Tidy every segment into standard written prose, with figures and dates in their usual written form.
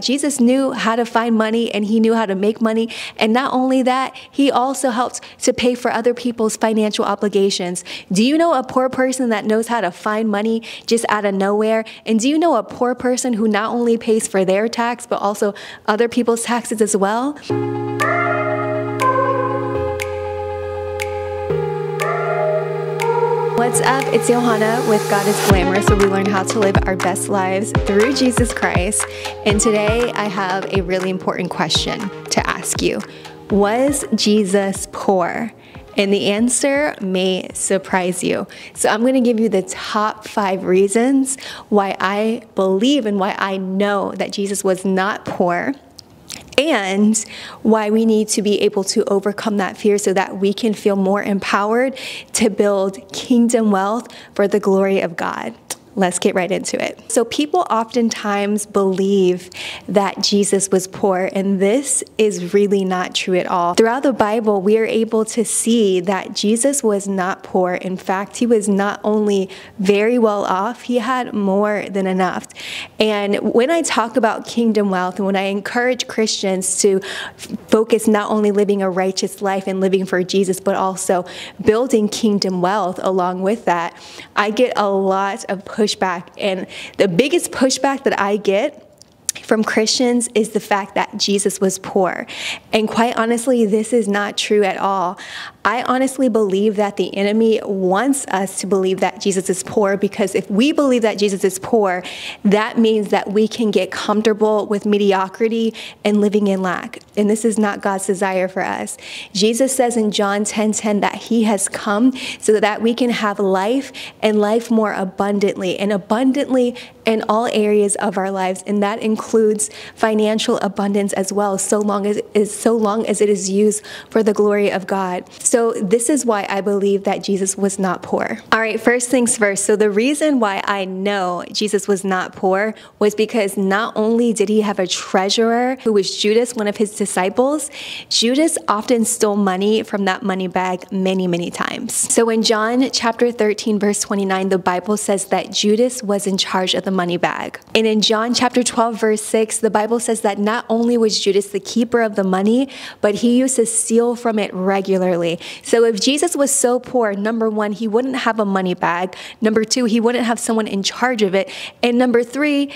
Jesus knew how to find money and he knew how to make money. And not only that, he also helped to pay for other people's financial obligations. Do you know a poor person that knows how to find money just out of nowhere? And do you know a poor person who not only pays for their tax, but also other people's taxes as well? What's up? It's Johanna with God is Glamorous, where we learn how to live our best lives through Jesus Christ. And today I have a really important question to ask you. Was Jesus poor? And the answer may surprise you. So I'm going to give you the top 5 reasons why I believe and why I know that Jesus was not poor, and why we need to be able to overcome that fear so that we can feel more empowered to build kingdom wealth for the glory of God. Let's get right into it. So people oftentimes believe that Jesus was poor, and this is really not true at all. Throughout the Bible, we are able to see that Jesus was not poor. In fact, he was not only very well off, he had more than enough. And when I talk about kingdom wealth, and when I encourage Christians to focus not only living a righteous life and living for Jesus, but also building kingdom wealth along with that, I get a lot of pushback. And the biggest pushback that I get from Christians is the fact that Jesus was poor. And quite honestly, this is not true at all. I honestly believe that the enemy wants us to believe that Jesus is poor, because if we believe that Jesus is poor, that means that we can get comfortable with mediocrity and living in lack. And this is not God's desire for us. Jesus says in John 10:10 that he has come so that we can have life and life more abundantly, and abundantly in all areas of our lives. And that includes financial abundance as well, so long as it is used for the glory of God. So this is why I believe that Jesus was not poor. All right, first things first. So the reason why I know Jesus was not poor was because not only did he have a treasurer who was Judas, one of his disciples, Judas often stole money from that money bag many, many times. So in John chapter 13, verse 29, the Bible says that Judas was in charge of the money bag. And in John chapter 12, verse 6, the Bible says that not only was Judas the keeper of the money, but he used to steal from it regularly. So if Jesus was so poor, number 1, he wouldn't have a money bag. Number 2, he wouldn't have someone in charge of it. And number 3,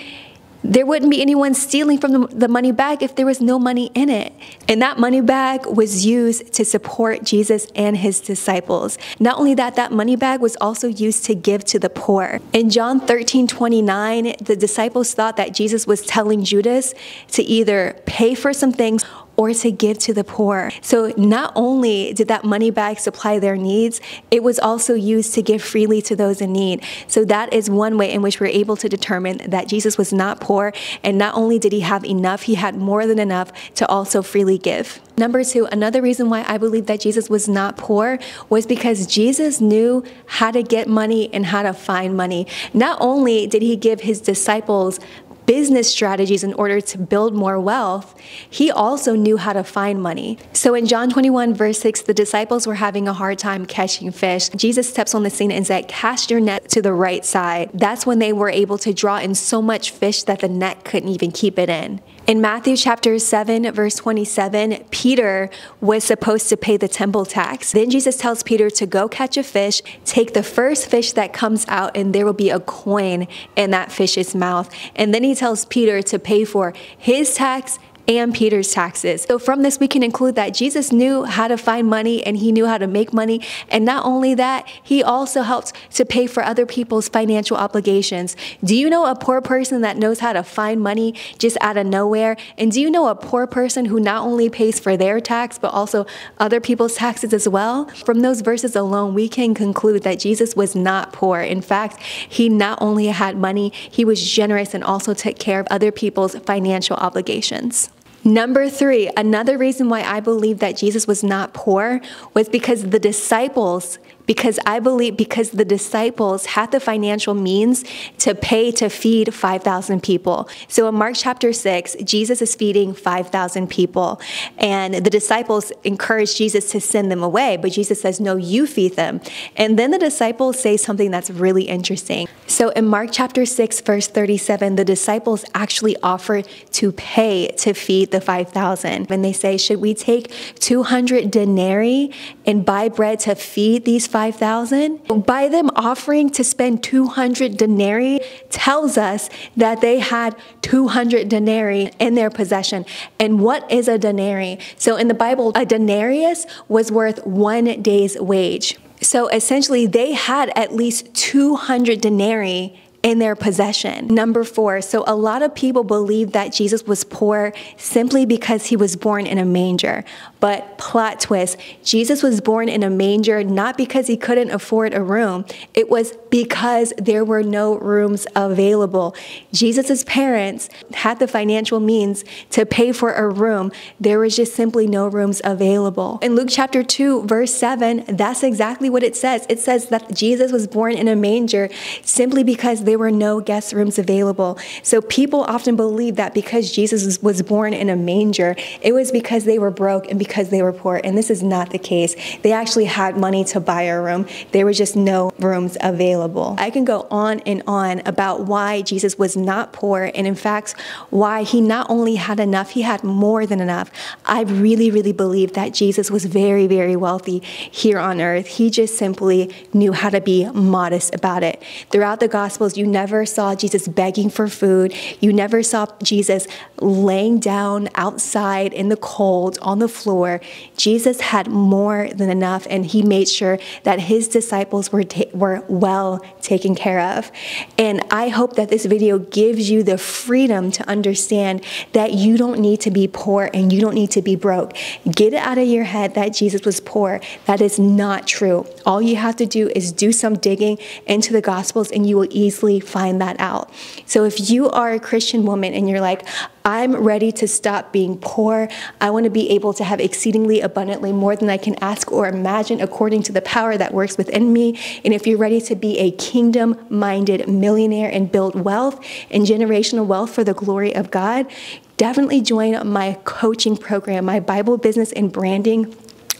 there wouldn't be anyone stealing from the money bag if there was no money in it. And that money bag was used to support Jesus and his disciples. Not only that, that money bag was also used to give to the poor. In John 13:29, the disciples thought that Jesus was telling Judas to either pay for some things or to give to the poor. So not only did that money bag supply their needs, it was also used to give freely to those in need. So that is one way in which we're able to determine that Jesus was not poor, and not only did he have enough, he had more than enough to also freely give. Number 2, another reason why I believe that Jesus was not poor was because Jesus knew how to get money and how to find money. Not only did he give his disciples business strategies in order to build more wealth, he also knew how to find money. So in John 21, verse 6, the disciples were having a hard time catching fish. Jesus steps on the scene and said, "Cast your net to the right side." That's when they were able to draw in so much fish that the net couldn't even keep it in. In Matthew chapter 7, verse 27, Peter was supposed to pay the temple tax. Then Jesus tells Peter to go catch a fish, take the first fish that comes out, and there will be a coin in that fish's mouth. And then he tells Peter to pay for his tax and Peter's taxes. So from this, we can include that Jesus knew how to find money and he knew how to make money. And not only that, he also helped to pay for other people's financial obligations. Do you know a poor person that knows how to find money just out of nowhere? And do you know a poor person who not only pays for their tax, but also other people's taxes as well? From those verses alone, we can conclude that Jesus was not poor. In fact, he not only had money, he was generous and also took care of other people's financial obligations. Number 3, another reason why I believe that Jesus was not poor was because the disciples Because I believe because the disciples had the financial means to pay to feed 5,000 people. So in Mark chapter 6, Jesus is feeding 5,000 people. And the disciples encourage Jesus to send them away. But Jesus says, no, you feed them. And then the disciples say something that's really interesting. So in Mark chapter 6, verse 37, the disciples actually offered to pay to feed the 5,000. And they say, should we take 200 denarii and buy bread to feed these 5,000? By them offering to spend 200 denarii tells us that they had 200 denarii in their possession. And what is a denarii? So in the Bible, a denarius was worth 1 day's wage. So essentially, they had at least 200 denarii in their possession. Number 4, so a lot of people believe that Jesus was poor simply because he was born in a manger. But plot twist, Jesus was born in a manger not because he couldn't afford a room. It was because there were no rooms available. Jesus's parents had the financial means to pay for a room. There was just simply no rooms available. In Luke chapter 2, verse 7, that's exactly what it says. It says that Jesus was born in a manger simply because there were no guest rooms available. So people often believe that because Jesus was born in a manger, it was because they were broke and because they were poor. And this is not the case. They actually had money to buy a room. There were just no rooms available. I can go on and on about why Jesus was not poor, and in fact, why he not only had enough, he had more than enough. I really, really believe that Jesus was very, very wealthy here on earth. He just simply knew how to be modest about it. Throughout the Gospels, you never saw Jesus begging for food. You never saw Jesus laying down outside in the cold on the floor. Jesus had more than enough, and he made sure that his disciples were well taken care of. And I hope that this video gives you the freedom to understand that you don't need to be poor and you don't need to be broke. Get it out of your head that Jesus was poor. That is not true. All you have to do is do some digging into the Gospels and you will easily find that out. So if you are a Christian woman and you're like, I'm ready to stop being poor. I want to be able to have exceedingly abundantly more than I can ask or imagine according to the power that works within me. And if you're ready to be a kingdom-minded millionaire and build wealth and generational wealth for the glory of God, definitely join my coaching program, my Bible Business and Branding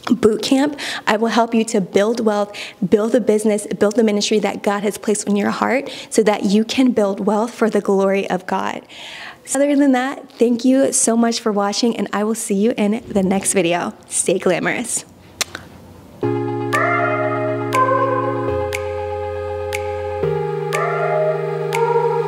Bootcamp. I will help you to build wealth, build a business, build the ministry that God has placed on your heart so that you can build wealth for the glory of God. Other than that, thank you so much for watching, and I will see you in the next video. Stay glamorous.